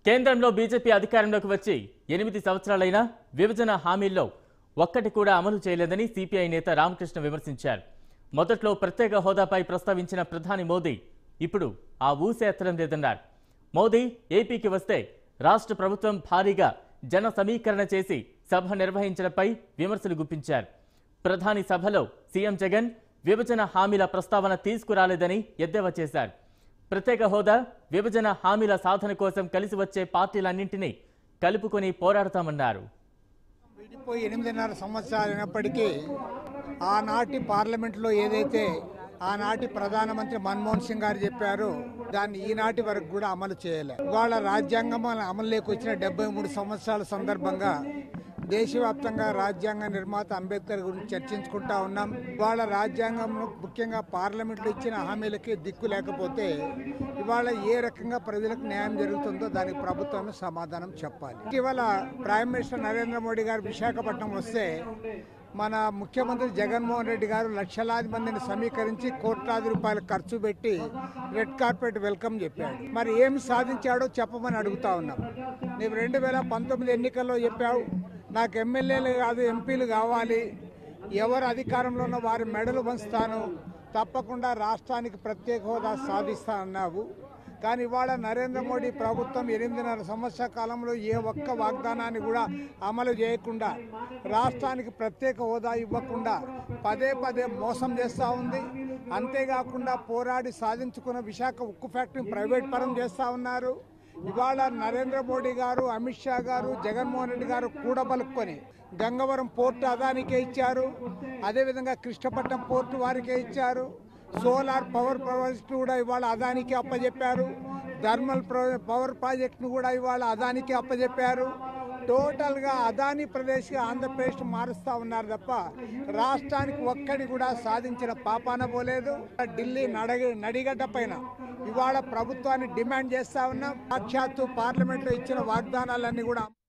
కేంద్రంలో బీజేపీ అధికారంలోకి వచ్చి 8 సంవత్సరాలైనా విభజన హామీల్లో ఒక్కటి కూడా అమలు చేయలేదని సిపిఐ నేత రామకృష్ణ విమర్శించారు. మొదట్లో ప్రత్యేక హోదాపై ప్రస్తావించిన ప్రధాని మోదీ ఇప్పుడు ఆ ఊసే ఎత్తడం లేదన్నారు. మోదీ ఏపీకి వస్తే రాష్ట్ర ప్రభుత్వం భారీగా జన సమీకరణ చేసి సభ నిర్వహించడంపై విమర్శలు గుప్పించారు. ప్రధాని సభలో సీఎం జగన్ విభజన హామీల ప్రస్తావన తీసుకురాలేదని ఎద్దేవా చేశారు. ప్రత్యేక హోదా విభజన హామీల సాధన కోసం కలిసి వచ్చే పార్టీలన్నింటినీ కలుపుకొని పోరాడతామన్నారు. విడిపోయి 8.5 సంవత్సరాలు అయినప్పటికీ ఆనాటి పార్లమెంట్లో ఏదైతే ఆనాటి ప్రధానమంత్రి మన్మోహన్ సింగ్ గారు చెప్పారో దాన్ని ఈనాటి వరకు కూడా అమలు చేయలేదు. ఇవాళ రాజ్యాంగం అమలులోకి వచ్చిన 73 సంవత్సరాల సందర్భంగా దేశవ్యాప్తంగా రాజ్యాంగ నిర్మాత అంబేద్కర్ గురించి చర్చించుకుంటా ఉన్నాం. ఇవాళ రాజ్యాంగంలో ముఖ్యంగా పార్లమెంట్లో ఇచ్చిన హామీలకి దిక్కు లేకపోతే ఇవాళ ఏ రకంగా ప్రజలకు న్యాయం జరుగుతుందో దానికి ప్రభుత్వం సమాధానం చెప్పాలి. ఇవాళ ప్రైమ్ మినిస్టర్ నరేంద్ర మోడీ గారు విశాఖపట్నం వస్తే మన ముఖ్యమంత్రి జగన్మోహన్ రెడ్డి గారు లక్షలాది మందిని సమీకరించి కోట్లాది రూపాయలు ఖర్చు పెట్టి రెడ్ కార్పెట్ వెల్కమ్ చెప్పాడు. మరి ఏమి సాధించాడో చెప్పమని అడుగుతా ఉన్నాం. నీవు 2019 ఎన్నికల్లో చెప్పావు, నాకు ఎమ్మెల్యేలు కాదు ఎంపీలు కావాలి, ఎవరు అధికారంలో ఉన్న వారి మెడలు వంచుతాను, తప్పకుండా రాష్ట్రానికి ప్రత్యేక హోదా సాధిస్తా అన్నావు. కానీ ఇవాళ నరేంద్ర మోడీ ప్రభుత్వం 8.5 సంవత్సరాల కాలంలో ఏ ఒక్క వాగ్దానాన్ని కూడా అమలు చేయకుండా రాష్ట్రానికి ప్రత్యేక హోదా ఇవ్వకుండా పదే పదే మోసం చేస్తూ ఉంది. అంతేకాకుండా పోరాడి సాధించుకున్న విశాఖ ఉక్కు ఫ్యాక్టరీని ప్రైవేట్ పరం చేస్తూ ఉన్నారు. ఇవాళ నరేంద్ర మోడీ గారు, అమిత్ షా గారు, జగన్మోహన్ రెడ్డి గారు కూడబలుక్కొని గంగవరం పోర్టు అదానికే ఇచ్చారు, అదేవిధంగా కృష్ణపట్నం పోర్టు వారికే ఇచ్చారు, సోలార్ పవర్ ప్రాజెక్టు కూడా ఇవాళ అదానికి అప్పచెప్పారు, థర్మల్ పవర్ ప్రాజెక్టును కూడా ఇవాళ అదానికి అప్పచెప్పారు. టోటల్గా అదాని ప్రదేశ్గా ఆంధ్రప్రదేశ్ మారుస్తూ ఉన్నారు తప్ప రాష్ట్రానికి ఒక్కడి కూడా సాధించిన పాపాన పోలేదు. ఢిల్లీ నడిగడ్డ పైన ఇవాళ ప్రభుత్వాన్ని డిమాండ్ చేస్తా ఉన్నాం. సాక్షాత్తు పార్లమెంట్లో ఇచ్చిన వాగ్దానాలన్నీ కూడా